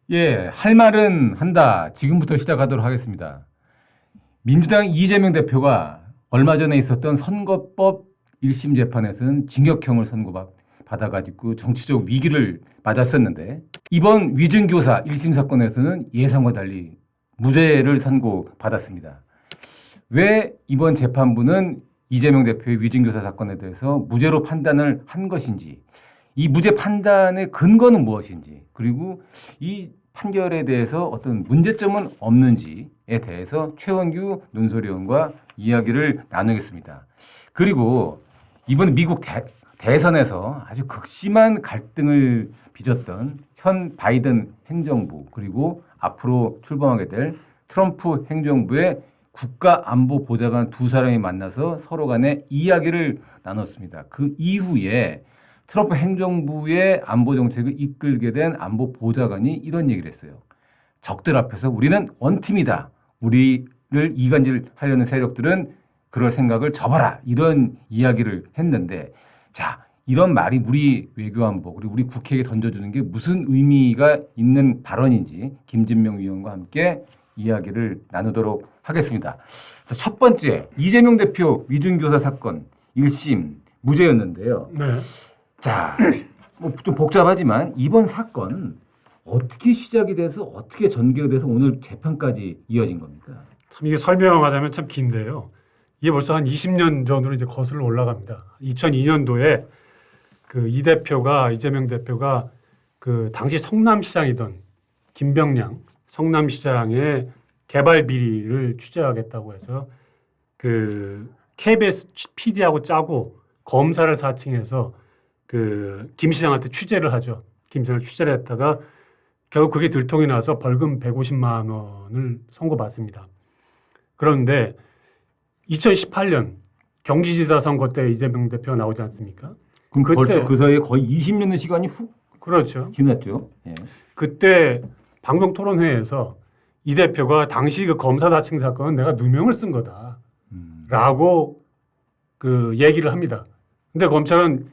예, 할 말은 한다. 지금부터 시작하도록 하겠습니다. 민주당 이재명 대표가 얼마 전에 있었던 선거법 1심 재판에서는 징역형을 선고받아가지고 정치적 위기를 맞았었는데 이번 위증교사 1심 사건에서는 예상과 달리 무죄를 선고받았습니다. 왜 이번 재판부는 이재명 대표의 위증교사 사건에 대해서 무죄로 판단을 한 것인지, 이 무죄 판단의 근거는 무엇인지, 그리고 이 판결에 대해서 어떤 문제점은 없는지에 대해서 최원규 논설위원과 이야기를 나누겠습니다. 그리고 이번 미국 대선에서 아주 극심한 갈등을 빚었던 현 바이든 행정부, 그리고 앞으로 출범하게 될 트럼프 행정부의 국가안보보좌관 두 사람이 만나서 서로 간에 이야기를 나눴습니다. 그 이후에 트럼프 행정부의 안보 정책을 이끌게 된 안보보좌관이 이런 얘기를 했어요. 적들 앞에서 우리는 원팀이다. 우리를 이간질하려는 세력들은 그럴 생각을 접어라. 이런 이야기를 했는데, 자, 이런 말이 우리 외교안보 그리고 우리 국회에 던져주는 게 무슨 의미가 있는 발언인지 김진명 위원과 함께 이야기를 나누도록 하겠습니다. 자, 첫 번째, 이재명 대표 위증교사 사건 1심 무죄였는데요. 네. 자, 뭐 좀 복잡하지만 이번 사건 어떻게 시작이 돼서 어떻게 전개가 돼서 오늘 재판까지 이어진 겁니까? 참 이게 설명하자면 참 긴데요. 이게 벌써 한 20년 전으로 이제 거슬러 올라갑니다. 2002년도에 그 이재명 대표가 그 당시 성남시장이던 김병량 성남시장의 개발 비리를 취재하겠다고 해서 그 KBS PD하고 짜고 검사를 사칭해서 그 김 시장한테 취재를 하죠. 김 시장을 취재를 했다가 결국 그게 들통이 나서 벌금 150만 원을 선고받습니다. 그런데 2018년 경기지사 선거 때 이재명 대표가 나오지 않습니까? 그럼 벌써 그 사이에 거의 20년의 시간이 훅 그렇죠. 지났죠. 예. 그때 방송 토론회에서 이 대표가 당시 그 검사 사칭 사건은 내가 누명을 쓴 거다라고 그 얘기를 합니다. 근데 검찰은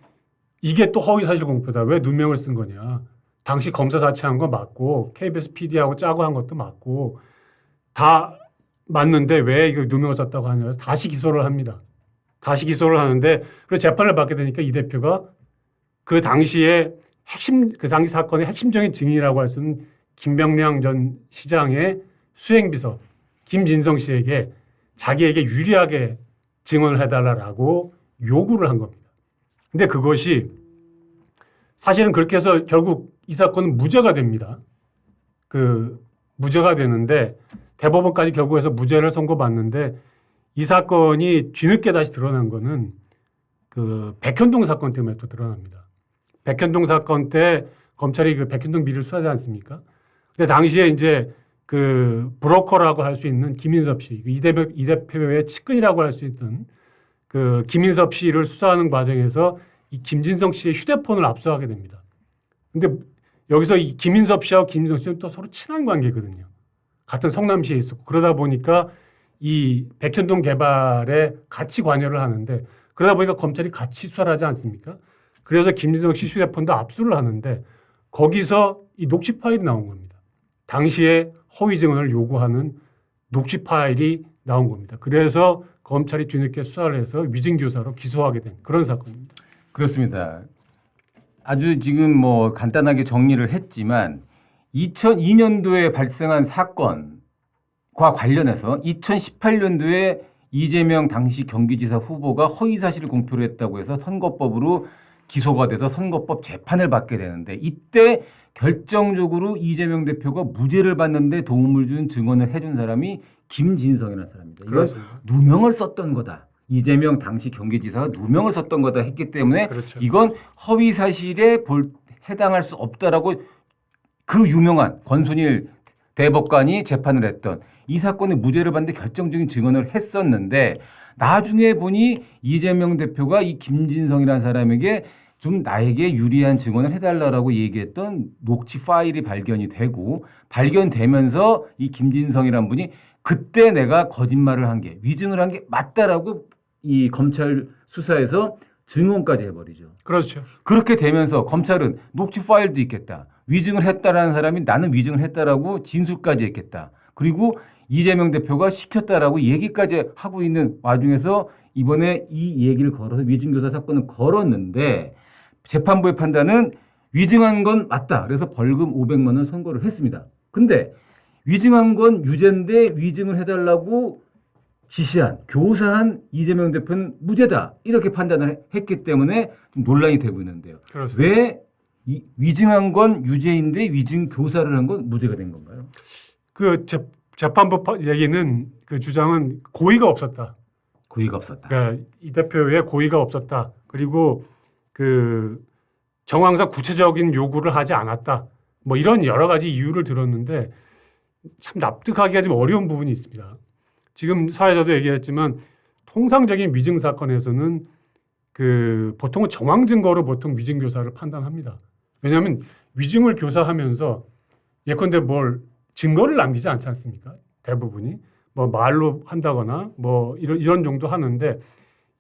이게 또 허위사실 공표다. 왜 누명을 쓴 거냐. 당시 검사 사칭한 거 맞고 KBS PD하고 짜고 한 것도 맞고 다 맞는데 왜 이거 누명을 썼다고 하냐. 그래서 다시 기소를 합니다. 다시 기소를 하는데 그래서 재판을 받게 되니까 이 대표가 그 당시에 그 당시 사건의 핵심적인 증인이라고 할 수 있는 김병량 전 시장의 수행비서 김진성 씨에게 자기에게 유리하게 증언을 해달라고 요구를 한 겁니다. 근데 그것이 사실은 그렇게 해서 결국 이 사건은 무죄가 됩니다. 그 무죄가 되는데 대법원까지 결국 해서 무죄를 선고받는데 이 사건이 뒤늦게 다시 드러난 거는 그 백현동 사건 때문에 또 드러납니다. 백현동 사건 때 검찰이 그 백현동 비리를 수사하지 않습니까? 근데 당시에 이제 그 브로커라고 할 수 있는 김인섭 씨, 이 대표의 측근이라고 할 수 있던 그 김인섭 씨를 수사하는 과정에서 이 김진성 씨의 휴대폰을 압수하게 됩니다. 근데 여기서 이 김인섭 씨하고 김진성 씨는 또 서로 친한 관계거든요. 같은 성남시에 있었고 그러다 보니까 이 백현동 개발에 같이 관여를 하는데 그러다 보니까 검찰이 같이 수사를 하지 않습니까? 그래서 김진성 씨 휴대폰도 압수를 하는데 거기서 이 녹취 파일이 나온 겁니다. 당시에 허위 증언을 요구하는 녹취 파일이 나온 겁니다. 그래서 검찰이 뒤늦게 수사를 해서 위증교사로 기소하게 된 그런 사건입니다. 그렇습니다. 아주 지금 뭐 간단하게 정리를 했지만 2002년도에 발생한 사건과 관련해서 2018년도에 이재명 당시 경기지사 후보가 허위사실을 공표를 했다고 해서 선거법으로 기소가 돼서 선거법 재판을 받게 되는데 이때 결정적으로 이재명 대표가 무죄를 받는데 도움을 준 증언을 해준 사람이 김진성이라는 사람입니다. 이건 누명을 썼던 거다. 이재명 당시 경기지사가 누명을 썼던 거다 했기 때문에 그렇죠. 이건 허위사실에 해당할 수 없다라고 그 유명한 권순일 대법관이 재판을 했던 이 사건의 무죄를 받는데 결정적인 증언을 했었는데 나중에 보니 이재명 대표가 이 김진성이라는 사람에게 좀 나에게 유리한 증언을 해달라고 얘기했던 녹취 파일이 발견이 되고 발견되면서 이 김진성이라는 분이 그때 내가 거짓말을 한 게 위증을 한 게 맞다라고 이 검찰 수사에서 증언까지 해버리죠. 그렇죠. 그렇게 되면서 검찰은 녹취 파일도 있겠다. 위증을 했다라는 사람이 나는 위증을 했다라고 진술까지 했겠다. 그리고 이재명 대표가 시켰다라고 얘기까지 하고 있는 와중에서 이번에 이 얘기를 걸어서 위증교사 사건을 걸었는데 재판부의 판단은 위증한 건 맞다. 그래서 벌금 500만 원 선고를 했습니다. 근데 위증한 건 유죄인데 위증을 해달라고 지시한 교사한 이재명 대표는 무죄다. 이렇게 판단을 했기 때문에 좀 논란이 되고 있는데요. 그렇습니다. 왜 위증한 건 유죄인데 위증 교사를 한 건 무죄가 된 건가요? 그 재판부 얘기는 그 주장은 고의가 없었다. 고의가 없었다. 그러니까 이 대표의 고의가 없었다. 그리고 그 정황상 구체적인 요구를 하지 않았다. 뭐 이런 여러 가지 이유를 들었는데 참 납득하기가 좀 어려운 부분이 있습니다. 지금 사회자도 얘기했지만 통상적인 위증 사건에서는 그 보통은 정황 증거로 보통 위증 교사를 판단합니다. 왜냐하면 위증을 교사하면서 예컨대 뭘 증거를 남기지 않지 않습니까? 대부분이 뭐 말로 한다거나 뭐 이런 정도 하는데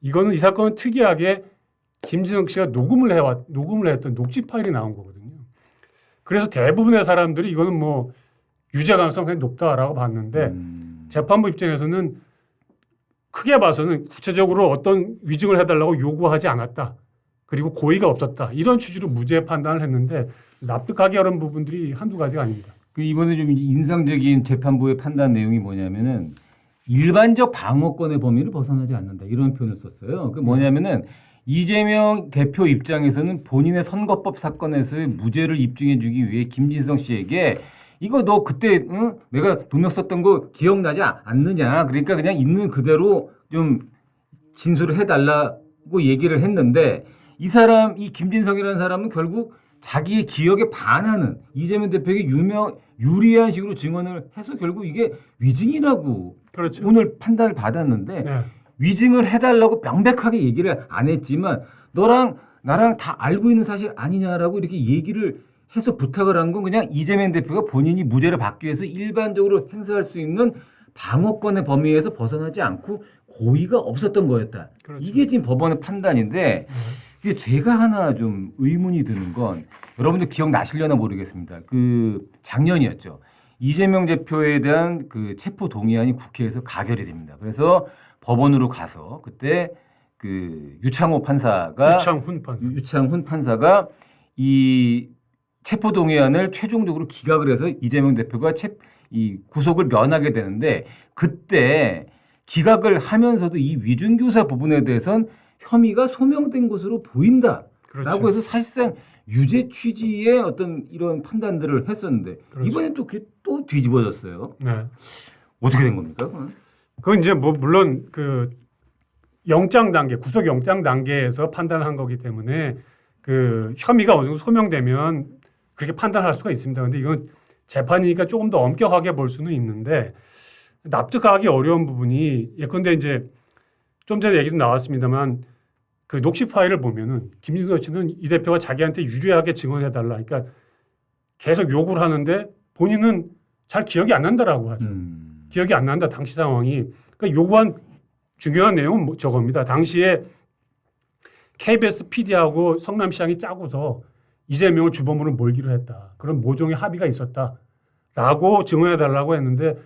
이거는 이 사건은 특이하게 김진석 씨가 녹음을 했던 녹취 파일이 나온 거거든요. 그래서 대부분의 사람들이 이거는 뭐 유죄 가능성이 굉장히 높다라고 봤는데 재판부 입장에서는 크게 봐서는 구체적으로 어떤 위증을 해달라고 요구하지 않았다. 그리고 고의가 없었다. 이런 취지로 무죄 판단을 했는데 납득하기 어려운 부분들이 한두 가지가 아닙니다. 그 이번에 좀 인상적인 재판부의 판단 내용이 뭐냐면은 일반적 방어권의 범위를 벗어나지 않는다. 이런 표현을 썼어요. 그 뭐냐면은 이재명 대표 입장에서는 본인의 선거법 사건에서의 무죄를 입증해 주기 위해 김진성 씨에게 이거 너 그때 내가 누명 썼던 거 기억나지 않느냐. 그러니까 그냥 있는 그대로 좀 진술을 해달라고 얘기를 했는데 이 김진성이라는 사람은 결국 자기의 기억에 반하는 이재명 대표에게 유리한 식으로 증언을 해서 결국 이게 위증이라고 그렇죠. 오늘 판단을 받았는데 네. 위증을 해달라고 명백하게 얘기를 안 했지만 너랑 나랑 다 알고 있는 사실 아니냐라고 이렇게 얘기를 해서 부탁을 한 건 그냥 이재명 대표가 본인이 무죄를 받기 위해서 일반적으로 행사할 수 있는 방어권의 범위에서 벗어나지 않고 고의가 없었던 거였다. 그렇죠. 이게 지금 법원의 판단인데 이게 제가 하나 좀 의문이 드는 건 여러분들 기억나시려나 모르겠습니다. 그 작년이었죠. 이재명 대표에 대한 그 체포 동의안이 국회에서 가결이 됩니다. 그래서 법원으로 가서 그때 그 유창훈 판사가 이 체포 동의안을 최종적으로 기각을 해서 이재명 대표가 이 구속을 면하게 되는데 그때 기각을 하면서도 이 위증교사 부분에 대해서는 혐의가 소명된 것으로 보인다라고 그렇죠. 해서 사실상 유죄 취지의 어떤 이런 판단들을 했었는데 그렇죠. 이번에 또 그게 또 뒤집어졌어요. 네. 어떻게 된 겁니까? 그건? 그건 이제 뭐 물론 그 영장 단계, 구속 영장 단계에서 판단한 거기 때문에 그 혐의가 어느 정도 소명되면 그렇게 판단할 수가 있습니다. 그런데 이건 재판이니까 조금 더 엄격하게 볼 수는 있는데 납득하기 어려운 부분이 예컨대 이제 좀 전에 얘기도 나왔습니다만 그 녹취 파일을 보면은 김진석 씨는 이 대표가 자기한테 유리하게 증언해달라. 그러니까 계속 요구를 하는데 본인은 잘 기억이 안 난다라고 하죠. 기억이 안 난다. 당시 상황이. 그러니까 요구한 중요한 내용은 저겁니다. 당시에 KBS PD하고 성남시장이 짜고서 이재명을 주범으로 몰기로 했다. 그런 모종의 합의가 있었다라고 증언해달라고 했는데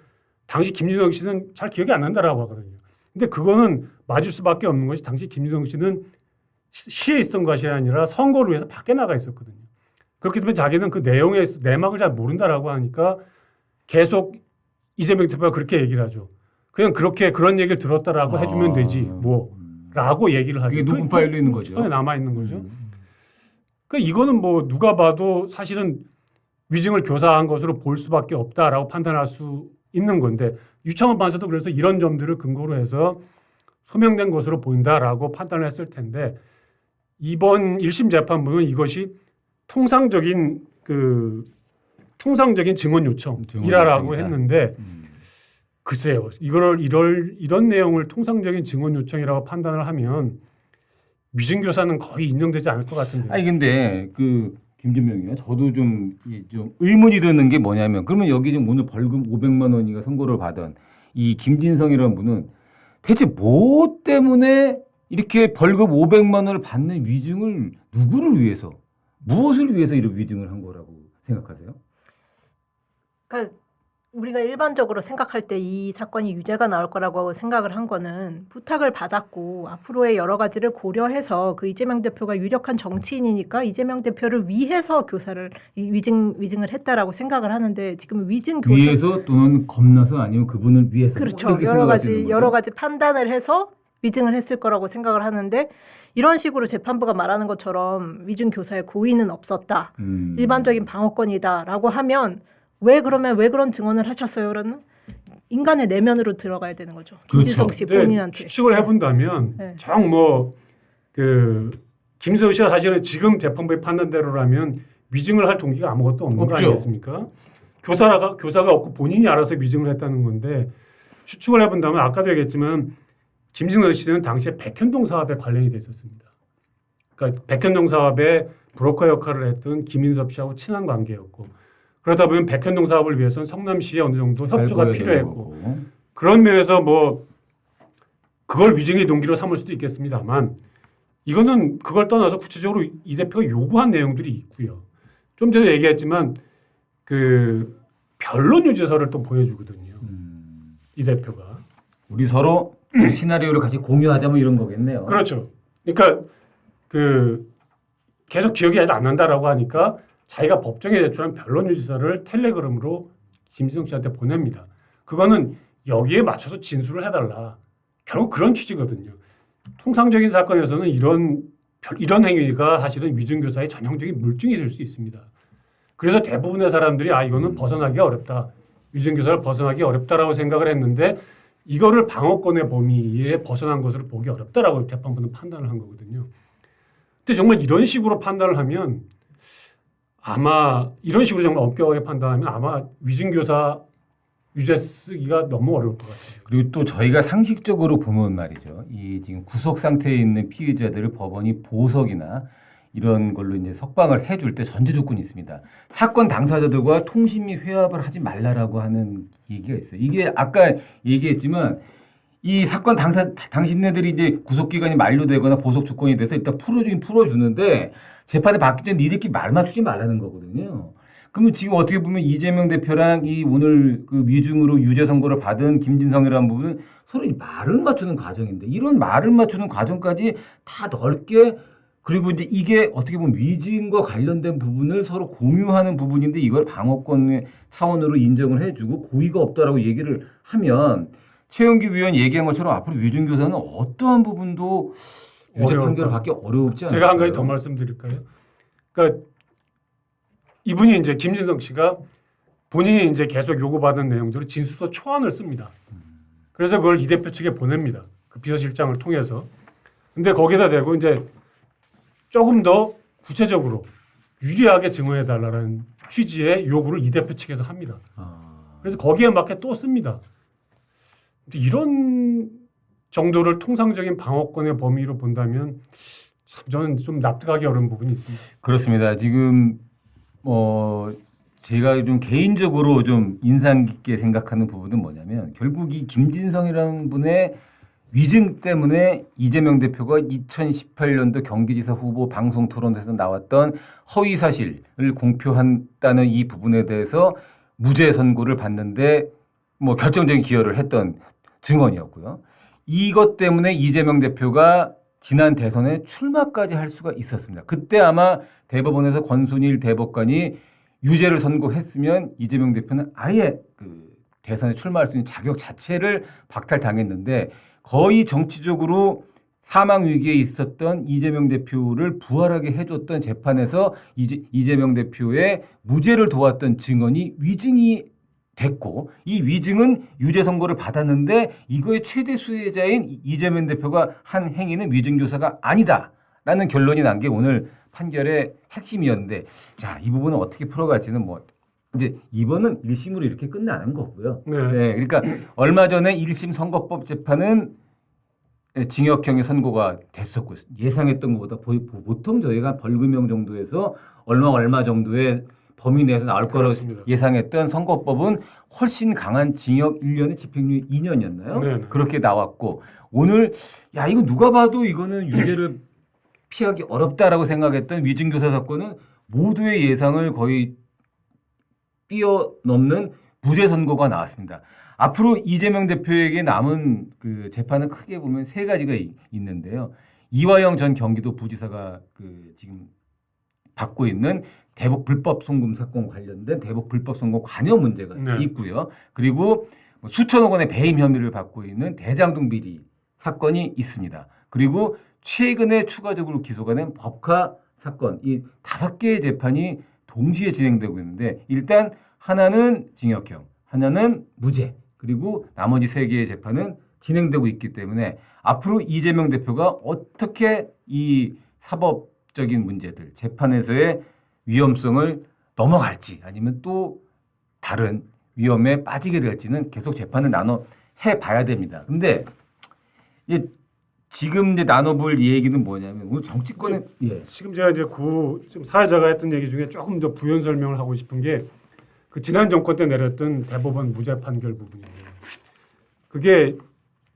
당시 김진석 씨는 잘 기억이 안 난다라고 하거든요. 근데 그거는 맞을 수밖에 없는 것이 당시 김진석 씨는 시에 있던 것이 아니라 선거를 위해서 밖에 나가 있었거든요. 그렇기 때문에 자기는 그 내용의 내막을 잘 모른다라고 하니까 계속 이재명 대표가 그렇게 얘기를 하죠. 그냥 그런 얘기를 들었다라고 해주면 되지 뭐라고 얘기를 하죠. 이게 녹음 파일로 있는 거죠. 손에 남아 있는 거죠. 그러니까 이거는 뭐 누가 봐도 사실은 위증을 교사한 것으로 볼 수밖에 없다라고 판단할 수 있는 건데 유창훈 판사도 그래서 이런 점들을 근거로 해서 소명된 것으로 보인다라고 판단을 했을 텐데 이번 1심 재판부는 이것이 통상적인 증언 요청이라고 했는데 글쎄요. 이런 내용을 통상적인 증언 요청이라고 판단을 하면 위증 교사는 거의 인정되지 않을 것 같은데. 아니 근데 그 김진명이요. 저도 좀 의문이 드는 게 뭐냐면 그러면 여기 지금 오늘 벌금 500만 원이가 선고를 받은 이 김진성이라는 분은 대체 뭐 때문에 이렇게 벌금 500만 원을 받는 위증을 누구를 위해서, 무엇을 위해서 이런 위증을 한 거라고 생각하세요? 그러니까 우리가 일반적으로 생각할 때 이 사건이 유죄가 나올 거라고 생각을 한 거는 부탁을 받았고 앞으로의 여러 가지를 고려해서 그 이재명 대표가 유력한 정치인이니까 이재명 대표를 위해서 교사를 위증을 했다라고 생각을 하는데 지금 위증 교사 위해서 또는 겁나서 아니면 그분을 위해서 그렇죠. 이렇게 여러 생각할 수 있는 가지 거죠? 여러 가지 판단을 해서 위증을 했을 거라고 생각을 하는데 이런 식으로 재판부가 말하는 것처럼 위증 교사의 고의는 없었다. 일반적인 방어권이다라고 하면 왜 그런 증언을 하셨어요라는 인간의 내면으로 들어가야 되는 거죠. 김지성 씨 근데 본인한테. 추측을 해본다면 네. 김지성 씨가 사실은 지금 재판부의 판단대로라면 위증을 할 동기가 아무것도 없는 거 없죠. 아니겠습니까? 교사가 없고 본인이 알아서 위증을 했다는 건데 추측을 해본다면 아까도 얘기했지만 김지성 씨는 당시에 백현동 사업에 관련이 돼 있었습니다. 그러니까 백현동 사업에 브로커 역할을 했던 김인섭 씨하고 친한 관계였고 그러다 보면 백현동 사업을 위해서는 성남시에 어느 정도 협조가 필요했고 그런 면에서 그걸 위증의 동기로 삼을 수도 있겠습니다만 이거는 그걸 떠나서 구체적으로 이 대표가 요구한 내용들이 있고요. 좀 전에 얘기했지만 그 변론 유죄서를 또 보여주거든요. 이 대표가. 우리 서로 시나리오를 같이 공유하자 뭐 이런 거겠네요. 그렇죠. 그러니까 계속 기억이 안 난다라고 하니까 자기가 법정에 제출한 변론 유지서를 텔레그램으로 김지성 씨한테 보냅니다. 그거는 여기에 맞춰서 진술을 해달라. 결국 그런 취지거든요. 통상적인 사건에서는 이런 행위가 사실은 위증교사의 전형적인 물증이 될 수 있습니다. 그래서 대부분의 사람들이 이거는 벗어나기 어렵다. 위증교사를 벗어나기 어렵다라고 생각을 했는데 이거를 방어권의 범위에 벗어난 것으로 보기 어렵다라고 재판부는 판단을 한 거거든요. 근데 정말 이런 식으로 판단을 하면 아마 이런 식으로 정말 엄격하게 판단하면 아마 위증교사 유죄 쓰기가 너무 어려울 것 같아요. 그리고 또 저희가 상식적으로 보면 말이죠. 이 지금 구속 상태에 있는 피의자들을 법원이 보석이나 이런 걸로 이제 석방을 해줄 때 전제 조건이 있습니다. 사건 당사자들과 통신 및 회합을 하지 말라라고 하는 얘기가 있어요. 이게 아까 얘기했지만 이 사건 당신네들이 이제 구속기간이 만료되거나 보석 조건이 돼서 일단 풀어주긴 풀어주는데 재판에 받기 전에 니들끼리 말 맞추지 말라는 거거든요. 그러면 지금 어떻게 보면 이재명 대표랑 이 오늘 그 위증으로 유죄 선고를 받은 김진성이라는 부분은 서로 말을 맞추는 과정인데 이런 말을 맞추는 과정까지 다 넓게 그리고 이제 이게 어떻게 보면 위증과 관련된 부분을 서로 공유하는 부분인데 이걸 방어권 차원으로 인정을 해주고 고의가 없다라고 얘기를 하면 최영기 위원 얘기한 것처럼 앞으로 위증교사는 어떠한 부분도 유죄 판결을 받기 어렵지 않을까요? 제가 한 가지 더 말씀드릴까요? 그러니까 이분이 이제 김진성 씨가 본인이 이제 계속 요구받은 내용들을 진술서 초안을 씁니다. 그래서 그걸 이 대표 측에 보냅니다. 그 비서실장을 통해서. 근데 거기다 대고 이제 조금 더 구체적으로 유리하게 증언해 달라는 취지의 요구를 이 대표 측에서 합니다. 그래서 거기에 맞게 또 씁니다. 이런 정도를 통상적인 방어권의 범위로 본다면 참 저는 좀 납득하기 어려운 부분이 있습니다. 그렇습니다. 지금 제가 좀 개인적으로 좀 인상 깊게 생각하는 부분은 뭐냐면 결국 이 김진성이라는 분의 위증 때문에 이재명 대표가 2018년도 경기지사 후보 방송 토론에서 나왔던 허위 사실을 공표한다는 이 부분에 대해서 무죄 선고를 받는데 결정적인 기여를 했던 증언이었고요. 이것 때문에 이재명 대표가 지난 대선에 출마까지 할 수가 있었습니다. 그때 아마 대법원에서 권순일 대법관이 유죄를 선고했으면 이재명 대표는 아예 그 대선에 출마할 수 있는 자격 자체를 박탈당했는데 거의 정치적으로 사망 위기에 있었던 이재명 대표를 부활하게 해줬던 재판에서 이재명 대표의 무죄를 도왔던 증언이 위증이 됐고 이 위증은 유죄 선고를 받았는데 이거의 최대 수혜자인 이재명 대표가 한 행위는 위증교사가 아니다라는 결론이 난 게 오늘 판결의 핵심이었는데 자, 이 부분은 어떻게 풀어갈지는 이제 이번은 1심으로 이렇게 끝나는 거고요. 네. 네, 그러니까 얼마 전에 1심 선거법 재판은 징역형의 선고가 됐었고 예상했던 것보다 보통 저희가 벌금형 정도에서 얼마 정도의 범위 내에서 나올 거라고 그렇습니다. 예상했던 선거법은 훨씬 강한 징역 1년에 집행유예 2년이었나요? 네네. 그렇게 나왔고 오늘 야 이거 누가 봐도 이거는 유죄를 피하기 어렵다라고 생각했던 위증교사 사건은 모두의 예상을 거의 뛰어넘는 무죄 선고가 나왔습니다. 앞으로 이재명 대표에게 남은 그 재판은 크게 보면 세 가지가 있는데요. 이화영 전 경기도 부지사가 그 지금 받고 있는 대북 불법 송금 사건 관련된 대북 불법 송금 관여 문제가 네. 있고요. 그리고 수천억 원의 배임 혐의를 받고 있는 대장동 비리 사건이 있습니다. 그리고 최근에 추가적으로 기소가 된 법카 사건 이 5개의 재판이 동시에 진행되고 있는데 일단 하나는 징역형, 하나는 무죄, 그리고 나머지 3개의 재판은 진행되고 있기 때문에 앞으로 이재명 대표가 어떻게 이 사법적인 문제들, 재판에서의 위험성을 넘어갈지 아니면 또 다른 위험에 빠지게 될지는 계속 재판을 나눠 해봐야 됩니다. 근데 지금 이제 나눠볼 얘기는 뭐냐면 오늘 정치권에 지금 제가 이제 지금 사회자가 했던 얘기 중에 조금 더 부연 설명을 하고 싶은 게 그 지난 정권 때 내렸던 대법원 무죄 판결 부분이에요. 그게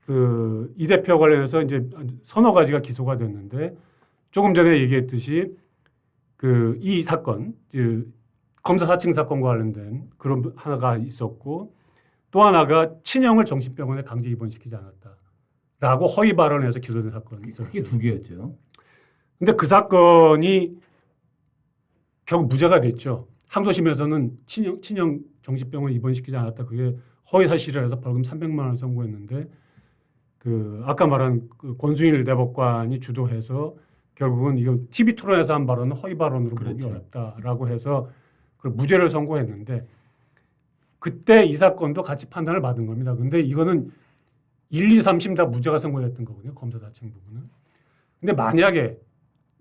그 이 대표 관련해서 이제 서너 가지가 기소가 됐는데 조금 전에 얘기했듯이 그 이 사건, 검사 사칭 사건과 관련된 그런 하나가 있었고 또 하나가 친형을 정신병원에 강제 입원시키지 않았다라고 허위 발언해서 기소된 사건이 있었죠. 크게 2개였죠. 근데 그 사건이 결국 무죄가 됐죠. 항소심에서는 친형 정신병원 입원시키지 않았다. 그게 허위 사실이라서 벌금 300만 원을 선고했는데 그 아까 말한 그 권순일 대법관이 주도해서 결국은 이건 TV 토론에서 한 발언은 허위 발언으로 보기 그렇죠. 어렵다라고 해서 그 무죄를 선고했는데 그때 이 사건도 같이 판단을 받은 겁니다. 근데 이거는 1, 2, 3심 다 무죄가 선고됐던 거거든요. 검사 사칭 부분은. 근데 만약에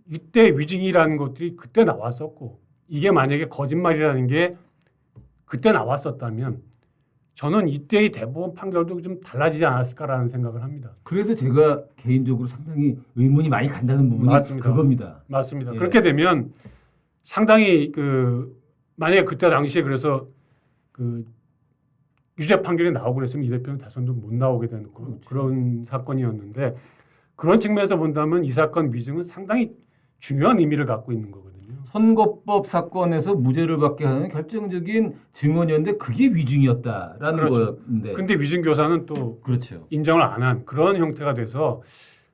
이때 위증이라는 것들이 그때 나왔었고 이게 만약에 거짓말이라는 게 그때 나왔었다면 저는 이때의 대법원 판결도 좀 달라지지 않았을까라는 생각을 합니다. 그래서 제가 개인적으로 상당히 의문이 많이 간다는 부분이 맞습니다. 그겁니다. 맞습니다. 예. 그렇게 되면 상당히 만약에 그때 당시에 그래서 그 유죄 판결이 나오고 그랬으면 이 대표는 대선도 못 나오게 되는 그런 사건이었는데 그런 측면에서 본다면 이 사건 위증은 상당히 중요한 의미를 갖고 있는 거거든요. 선거법 사건에서 무죄를 받게 하는 결정적인 증언이었는데 그게 위증이었다라는 그렇죠. 거였는데. 근데 위증 교사는 또 그렇죠. 인정을 안 한 그런 형태가 돼서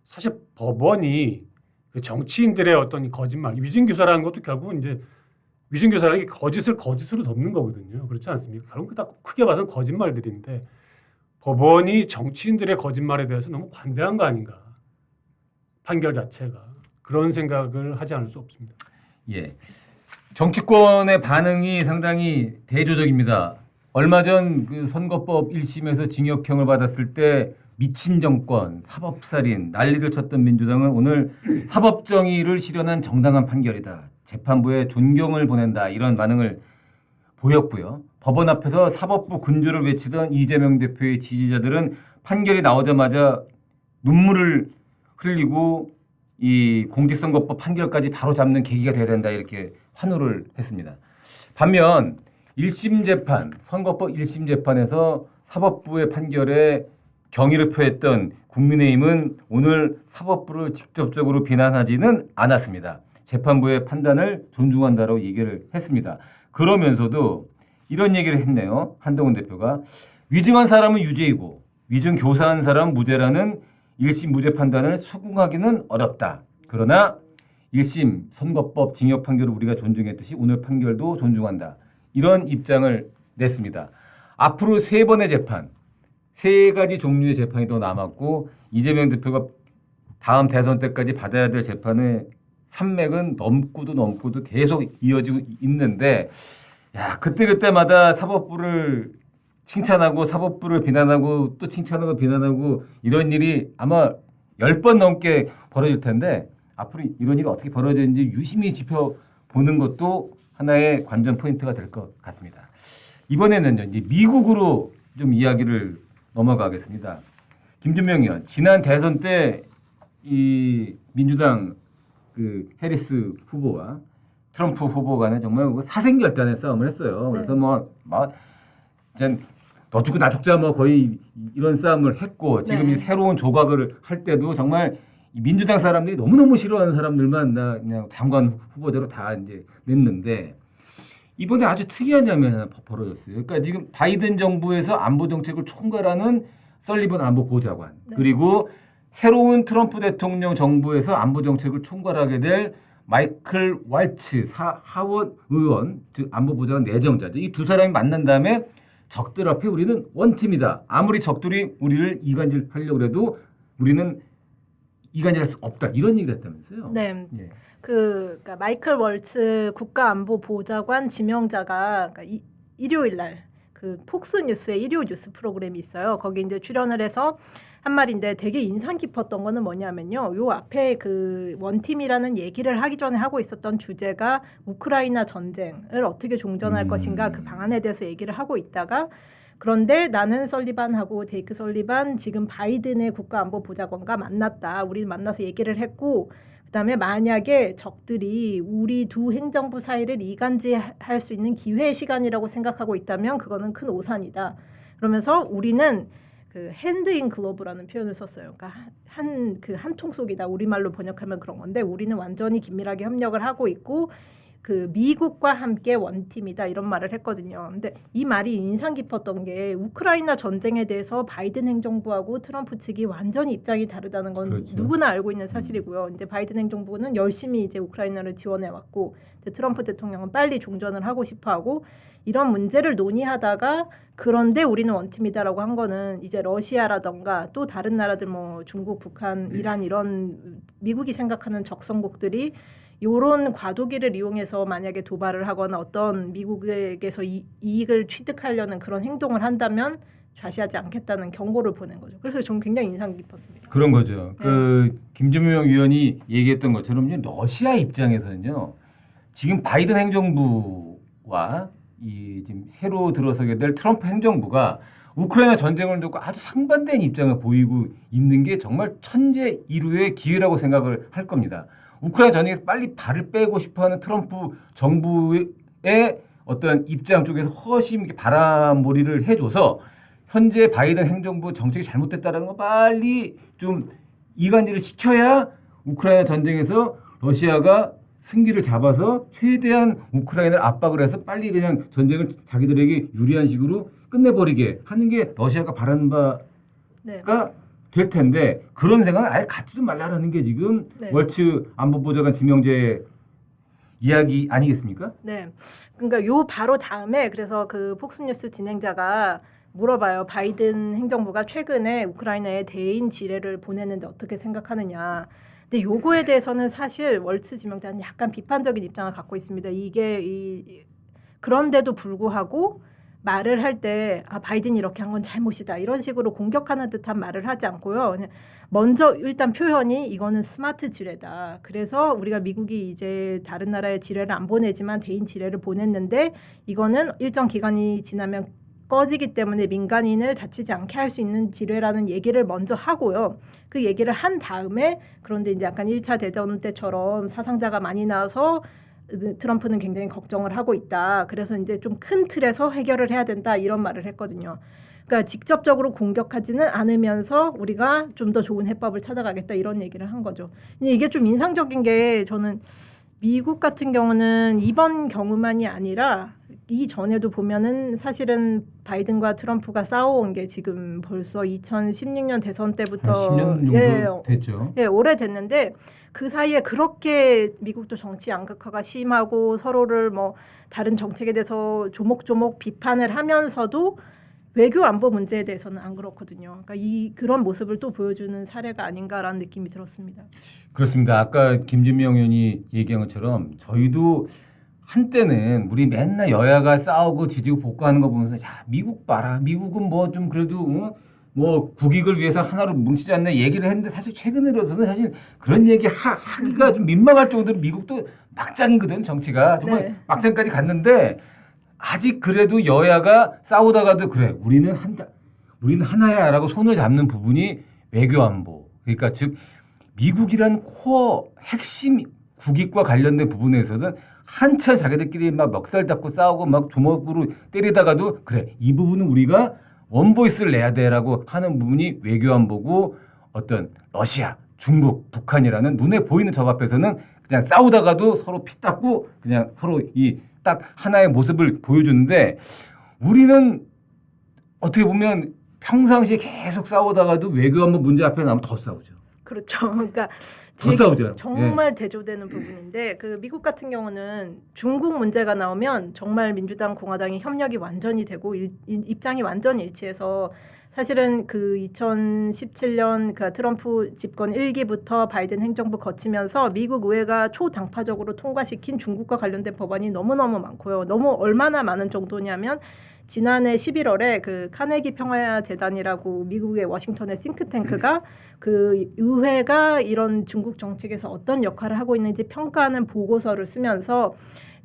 사실 법원이 그 정치인들의 어떤 거짓말, 위증 교사라는 것도 결국은 이제 위증 교사라는 게 거짓을 거짓으로 덮는 거거든요. 그렇지 않습니까? 결국 다 크게 봐서는 거짓말들인데 법원이 정치인들의 거짓말에 대해서 너무 관대한 거 아닌가. 판결 자체가. 그런 생각을 하지 않을 수 없습니다. 예. 정치권의 반응이 상당히 대조적입니다. 얼마 전 그 선거법 1심에서 징역형을 받았을 때 미친 정권, 사법살인, 난리를 쳤던 민주당은 오늘 사법정의를 실현한 정당한 판결이다. 재판부에 존경을 보낸다. 이런 반응을 보였고요. 법원 앞에서 사법부 군주를 외치던 이재명 대표의 지지자들은 판결이 나오자마자 눈물을 흘리고 이 공직선거법 판결까지 바로 잡는 계기가 돼야 된다. 이렇게 환호를 했습니다. 반면 1심 재판, 선거법 1심 재판에서 사법부의 판결에 경의를 표했던 국민의힘은 오늘 사법부를 직접적으로 비난하지는 않았습니다. 재판부의 판단을 존중한다라고 얘기를 했습니다. 그러면서도 이런 얘기를 했네요. 한동훈 대표가 위증한 사람은 유죄이고 위증 교사한 사람은 무죄라는 1심 무죄 판단을 수긍하기는 어렵다. 그러나 1심 선거법 징역 판결을 우리가 존중했듯이 오늘 판결도 존중한다. 이런 입장을 냈습니다. 앞으로 3번의 재판, 3가지 종류의 재판이 더 남았고 이재명 대표가 다음 대선 때까지 받아야 될 재판의 산맥은 넘고도 계속 이어지고 있는데 야 그때마다 사법부를 칭찬하고 사법부를 비난하고 또 칭찬하고 비난하고 이런 일이 아마 10번 넘게 벌어질 텐데 앞으로 이런 일이 어떻게 벌어지는지 유심히 지켜보는 것도 하나의 관전 포인트가 될 것 같습니다. 이번에는 이제 미국으로 좀 이야기를 넘어가겠습니다. 김준명 의원, 지난 대선 때 이 민주당 그 해리스 후보와 트럼프 후보 간에 정말 사생결단의 싸움을 했어요. 그래서 막 이제 너 죽고 나 죽자 뭐 거의 이런 싸움을 했고 지금 네. 이 새로운 조각을 할 때도 정말 이 민주당 사람들이 너무너무 싫어하는 사람들만 나 그냥 장관 후보대로 다 이제 냈는데 이번에 아주 특이한 장면이 하나 벌어졌어요. 그러니까 지금 바이든 정부에서 안보 정책을 총괄하는 설리번 안보 보좌관 그리고 새로운 트럼프 대통령 정부에서 안보 정책을 총괄하게 될 마이클 왈츠 하원 의원 즉 안보 보좌관 내정자죠. 이 두 사람이 만난 다음에 적들 앞에 우리는 원팀이다. 아무리 적들이 우리를 이간질하려고 해도 우리는 이간질할 수 없다. 이런 얘기를 했다면서요. 네. 예. 그러니까 마이클 월츠 국가안보보좌관 지명자가 그러니까 일요일 날 그 폭스뉴스의 일요 뉴스 프로그램이 있어요. 거기 이제 출연을 해서 한 말인데 되게 인상 깊었던 거는 뭐냐면요. 요 앞에 그 원팀이라는 얘기를 하기 전에 하고 있었던 주제가 우크라이나 전쟁을 어떻게 종전할 것인가 그 방안에 대해서 얘기를 하고 있다가 그런데 나는 설리반하고 제이크 설리반 지금 바이든의 국가안보보좌관과 만났다. 우리 만나서 얘기를 했고 그다음에 만약에 적들이 우리 두 행정부 사이를 이간질할 수 있는 기회의 시간이라고 생각하고 있다면 그거는 큰 오산이다. 그러면서 우리는 그 핸드 인 글로브라는 표현을 썼어요. 그러니까 한 통 속이다. 우리말로 번역하면 그런 건데 우리는 완전히 긴밀하게 협력을 하고 있고 그 미국과 함께 원팀이다 이런 말을 했거든요. 근데 이 말이 인상 깊었던 게 우크라이나 전쟁에 대해서 바이든 행정부하고 트럼프 측이 완전히 입장이 다르다는 건 그렇죠. 누구나 알고 있는 사실이고요. 이제 바이든 행정부는 열심히 이제 우크라이나를 지원해 왔고 트럼프 대통령은 빨리 종전을 하고 싶어하고 이런 문제를 논의하다가 그런데 우리는 원팀이다라고 한 거는 이제 러시아라던가 또 다른 나라들 뭐 중국, 북한, 이란 이런 미국이 생각하는 적성국들이 요런 과도기를 이용해서 만약에 도발을 하거나 어떤 미국에게서 이익을 취득하려는 그런 행동을 한다면 좌시하지 않겠다는 경고를 보낸 거죠. 그래서 저는 굉장히 인상 깊었습니다. 그런 거죠. 그 김준명 위원이 얘기했던 것처럼 러시아 입장에서는요. 지금 바이든 행정부와 이 지금 새로 들어서게 될 트럼프 행정부가 우크라이나 전쟁을 두고 아주 상반된 입장을 보이고 있는 게 정말 천재일우의 기회라고 생각을 할 겁니다. 우크라이나 전쟁에서 빨리 발을 빼고 싶어하는 트럼프 정부의 어떤 입장 쪽에서 허심 있게 바람몰이를 해줘서 현재 바이든 행정부 정책이 잘못됐다는 거 빨리 좀 이간질을 시켜야 우크라이나 전쟁에서 러시아가 승기를 잡아서 최대한 우크라이나를 압박을 해서 빨리 그냥 전쟁을 자기들에게 유리한 식으로 끝내버리게 하는 게 러시아가 바라는 바가 네. 될 텐데 그런 생각을 아예 갖지도 말라라는 게 지금 네. 월츠 안보보좌관 지명제 이야기 아니겠습니까? 네. 그러니까 요 바로 다음에 그래서 그 폭스뉴스 진행자가 물어봐요. 바이든 행정부가 최근에 우크라이나에 대인 지뢰를 보냈는데 어떻게 생각하느냐. 근데 요거에 대해서는 사실 월츠 지명자는 약간 비판적인 입장을 갖고 있습니다. 이게 그런데도 불구하고 말을 할 때 바이든이 이렇게 한 건 잘못이다 이런 식으로 공격하는 듯한 말을 하지 않고요. 그냥 먼저 일단 표현이 이거는 스마트 지뢰다. 그래서 우리가 미국이 이제 다른 나라에 지뢰를 안 보내지만 대인 지뢰를 보냈는데 이거는 일정 기간이 지나면 꺼지기 때문에 민간인을 다치지 않게 할 수 있는 지뢰라는 얘기를 먼저 하고요. 그 얘기를 한 다음에 그런데 이제 약간 1차 대전 때처럼 사상자가 많이 나와서 트럼프는 굉장히 걱정을 하고 있다. 그래서 이제 좀 큰 틀에서 해결을 해야 된다. 이런 말을 했거든요. 그러니까 직접적으로 공격하지는 않으면서 우리가 좀 더 좋은 해법을 찾아가겠다. 이런 얘기를 한 거죠. 근데 이게 좀 인상적인 게 저는 미국 같은 경우는 이번 경우만이 아니라 이전에도 보면은 사실은 바이든과 트럼프가 싸워온 게 지금 벌써 2016년 대선 때부터 10년 정도 됐죠. 예, 오래됐는데 그 사이에 그렇게 미국도 정치 양극화가 심하고 서로를 뭐 다른 정책에 대해서 조목조목 비판을 하면서도 외교 안보 문제에 대해서는 안 그렇거든요. 그러니까 그런 모습을 또 보여주는 사례가 아닌가라는 느낌이 들었습니다. 그렇습니다. 아까 김준명 의원이 얘기한 것처럼 저희도 한때는 우리 맨날 여야가 싸우고 지지고 복구하는 거 보면서 야 미국 봐라. 미국은 뭐 좀 그래도 뭐 국익을 위해서 하나로 뭉치지 않나 얘기를 했는데 사실 최근에 들어서는 사실 그런 얘기 하기가 좀 민망할 정도로 미국도 막장이거든 정치가 정말 네. 막장까지 갔는데 아직 그래도 여야가 싸우다가도 그래 우리는 하나야라고 손을 잡는 부분이 외교 안보 그러니까 즉 미국이란 코어 핵심 국익과 관련된 부분에서는 한철 자기들끼리 막 멱살 잡고 싸우고 막 주먹으로 때리다가도 그래 이 부분은 우리가 원보이스를 내야 돼라고 하는 부분이 외교안보고 어떤 러시아, 중국, 북한이라는 눈에 보이는 적 앞에서는 그냥 싸우다가도 서로 피 닦고 그냥 서로 이 딱 하나의 모습을 보여주는데 우리는 어떻게 보면 평상시에 계속 싸우다가도 외교안보 문제 앞에 나오면 더 싸우죠. 그렇죠. 그러니까 더 싸우죠. 정말 대조되는 부분인데 그 미국 같은 경우는 중국 문제가 나오면 정말 민주당 공화당이 협력이 완전히 되고 입장이 완전히 일치해서 사실은 그 2017년 그 트럼프 집권 1기부터 바이든 행정부 거치면서 미국 의회가 초당파적으로 통과시킨 중국과 관련된 법안이 너무너무 많고요. 너무 얼마나 많은 정도냐면 지난해 11월에 그 카네기 평화재단이라고 미국의 워싱턴의 싱크탱크가 그 의회가 이런 중국 정책에서 어떤 역할을 하고 있는지 평가하는 보고서를 쓰면서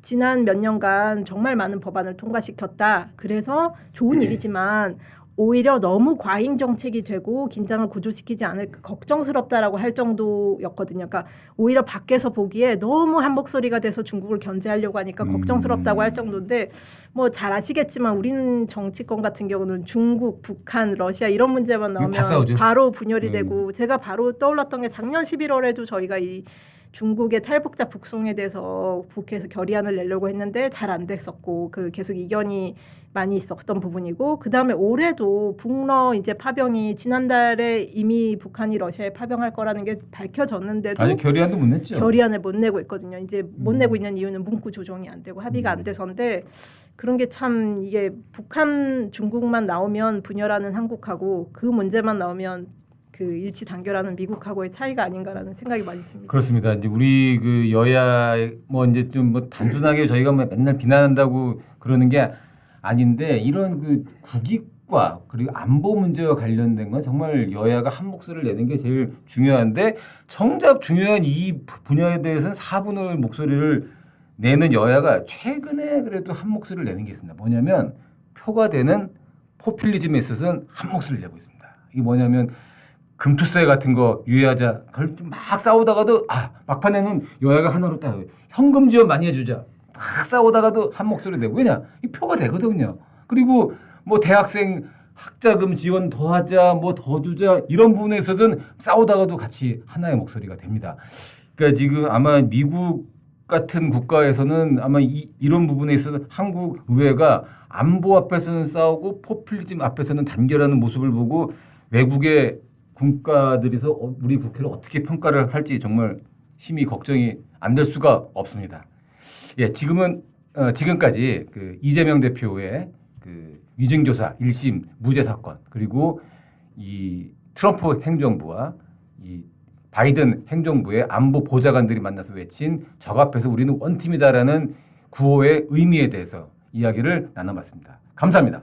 지난 몇 년간 정말 많은 법안을 통과시켰다. 그래서 좋은 일이지만 오히려 너무 과잉 정책이 되고 긴장을 고조시키지 않을까 걱정스럽다라고 할 정도였거든요. 그러니까 오히려 밖에서 보기에 너무 한 목소리가 돼서 중국을 견제하려고 하니까 걱정스럽다고 할 정도인데 뭐 잘 아시겠지만 우리는 정치권 같은 경우는 중국, 북한, 러시아 이런 문제만 나오면 바로 분열이 되고 제가 바로 떠올랐던 게 작년 11월에도 저희가 이 중국의 탈북자 북송에 대해서 국회에서 결의안을 내려고 했는데 잘 안 됐었고 그 계속 이견이 많이 있었던 부분이고 그다음에 올해도 북러 이제 파병이 지난달에 이미 북한이 러시아에 파병할 거라는 게 밝혀졌는데도 아니 결의안도 못 냈죠. 결의안을 못 내고 있거든요. 이제 못 내고 있는 이유는 문구 조정이 안 되고 합의가 안 돼서인데 그런 게 참 이게 북한 중국만 나오면 분열하는 한국하고 그 문제만 나오면 그 일치 단결하는 미국하고의 차이가 아닌가라는 생각이 많이 듭니다. 그렇습니다. 이제 우리 그 여야 뭐 이제 좀 뭐 단순하게 저희가 뭐 맨날 비난한다고 그러는 게 아닌데 이런 그 국익과 그리고 안보 문제와 관련된 건 정말 여야가 한 목소리를 내는 게 제일 중요한데 정작 중요한 이 분야에 대해서는 4분의 목소리를 내는 여야가 최근에 그래도 한 목소리를 내는 게 있습니다. 뭐냐면 표가 되는 포퓰리즘에 있어서는 한 목소리를 내고 있습니다. 이게 뭐냐면 금투세 같은 거 유예하자. 그걸 막 싸우다가도 막판에는 여야가 하나로 딱 현금 지원 많이 해주자. 막 싸우다가도 한 목소리 내고 왜냐 이 표가 되거든요. 그리고 뭐 대학생 학자금 지원 더 하자 뭐 더 주자 이런 부분에 있어서는 싸우다가도 같이 하나의 목소리가 됩니다. 그러니까 지금 아마 미국 같은 국가에서는 아마 이런 부분에 있어서 한국 의회가 안보 앞에서는 싸우고 포퓰리즘 앞에서는 단결하는 모습을 보고 외국의 국가들에서 우리 국회를 어떻게 평가를 할지 정말 심히 걱정이 안 될 수가 없습니다. 예, 지금까지 그 이재명 대표의 그 위증조사 1심 무죄 사건 그리고 이 트럼프 행정부와 이 바이든 행정부의 안보 보좌관들이 만나서 외친 적 앞에서 우리는 원팀이다라는 구호의 의미에 대해서 이야기를 나눠봤습니다. 감사합니다.